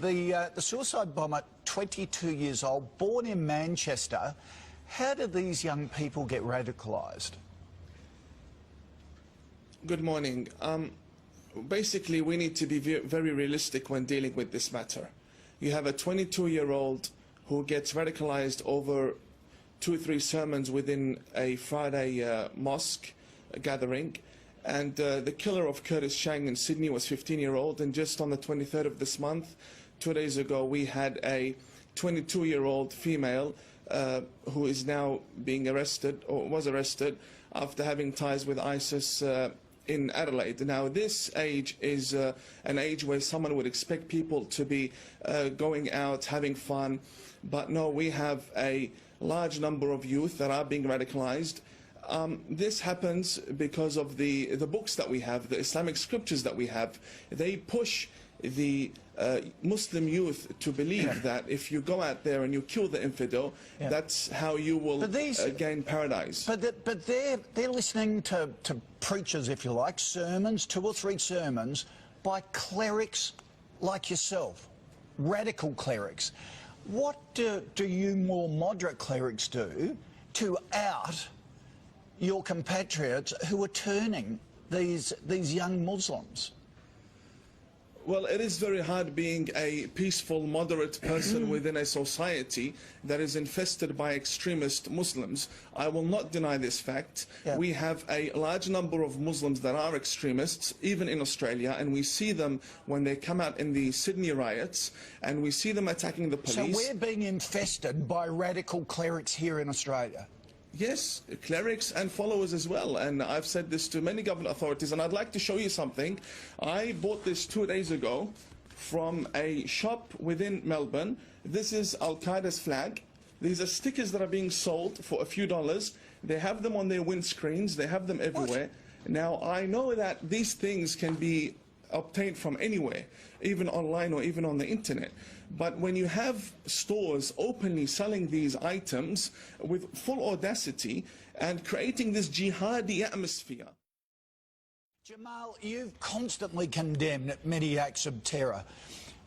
The suicide bomber, 22 years old, born in Manchester. How do these young people get radicalised? Good morning. Basically, we need to be very realistic when dealing with this matter. You have a 22-year-old who gets radicalized over 2 or 3 sermons within a Friday mosque gathering. And the killer of Curtis Chang in Sydney was 15-year-old. And just on the 23rd of this month, 2 days ago, we had a 22-year-old female who is now being arrested, or was arrested, after having ties with ISIS in Adelaide. Now, this age is an age where someone would expect people to be going out, having fun. But no, we have a large number of youth that are being radicalized. This happens because of the books that we have, the Islamic scriptures that we have. They push the Muslim youth to believe that if you go out there and you kill the infidel, that's how you will gain paradise. But they're listening to preachers, if you like, sermons, 2 or 3 sermons by clerics like yourself, radical clerics. What do you more moderate clerics do to out your compatriots who are turning these young Muslims? Well, it is very hard being a peaceful, moderate person within a society that is infested by extremist Muslims. I will not deny this fact. We have a large number of Muslims that are extremists, even in Australia, and we see them when they come out in the Sydney riots, and we see them attacking the police. So we're being infested by radical clerics here in Australia? Yes, clerics and followers as well, and I've said this to many government authorities, and I'd like to show you something. I bought this 2 days ago from a shop within Melbourne. This is Al-Qaeda's flag. These are stickers that are being sold for a few dollars. They have them on their windscreens. They have them everywhere. Now, I know that these things can be obtained from anywhere, even online or even on the internet. But when you have stores openly selling these items with full audacity and creating this jihadi atmosphere. Jamal, you've constantly condemned many acts of terror.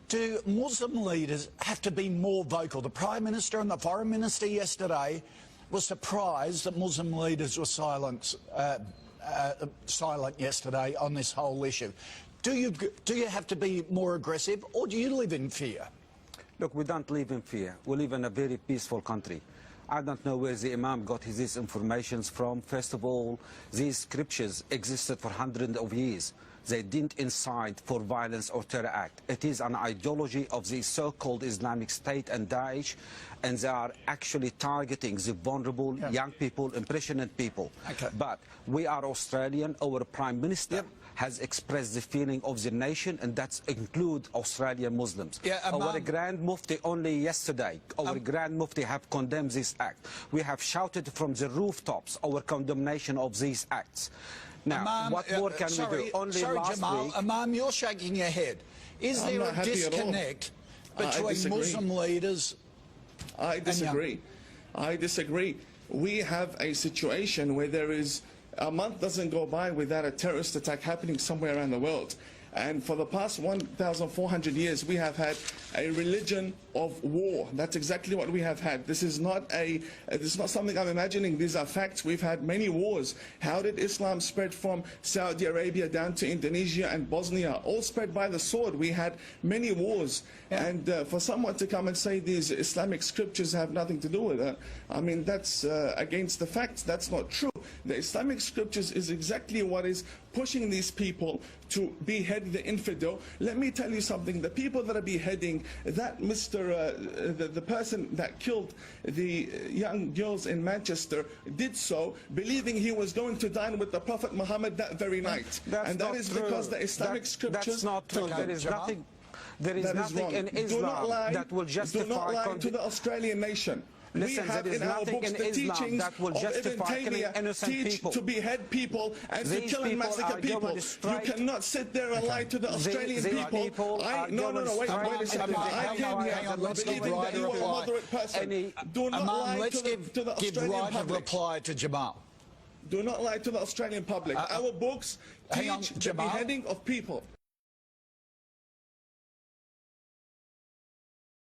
Do Muslim leaders have to be more vocal? The Prime Minister and the Foreign Minister yesterday were surprised that Muslim leaders were silent yesterday on this whole issue. Do you have to be more aggressive, or do you live in fear? Look, we don't live in fear. We live in a very peaceful country. I don't know where the Imam got his information from. First of all, these scriptures existed for hundreds of years. They didn't incite for violence or terror act. It is an ideology of the so-called Islamic State and Daesh, and they are actually targeting the vulnerable young people, impressionable people. But we are Australian. Our Prime Minister has expressed the feeling of the nation, and that includes Australian Muslims. Our Grand Mufti only yesterday, our Grand Mufti have condemned this act. We have shouted from the rooftops our condemnation of these acts. Now, Imam, what more can we do? Only last Jamal, week... Imam, you're shaking your head. Is there a disconnect between Muslim leaders? I disagree. I disagree. We have a situation where there is a month doesn't go by without a terrorist attack happening somewhere around the world. And for the past 1,400 years, we have had a religion of war. That's exactly what we have had. This is not something I'm imagining. These are facts. We've had many wars. How did Islam spread from Saudi Arabia down to Indonesia and Bosnia? All spread by the sword. We had many wars. And for someone to come and say these Islamic scriptures have nothing to do with it, I mean, that's against the facts. That's not true. The Islamic scriptures is exactly what is pushing these people to behead the infidel. Let me tell you something. The people that are beheading, that the person that killed the young girls in Manchester did so believing he was going to dine with the Prophet Muhammad that very night. And that is because the Islamic scriptures... That's not true. There is nothing in Islam that will justify... Do not lie to the Australian nation. Listen, we have in our books the teachings that will justify of Ibn Taymiyyah teach to behead people and to kill and massacre people. You cannot sit there and lie to the Australian people. Wait a second. I came here believing that you are a moderate person. Do not lie to the Australian public. Reply to Jamal. Do not lie to the Australian public. Our books teach the beheading of people.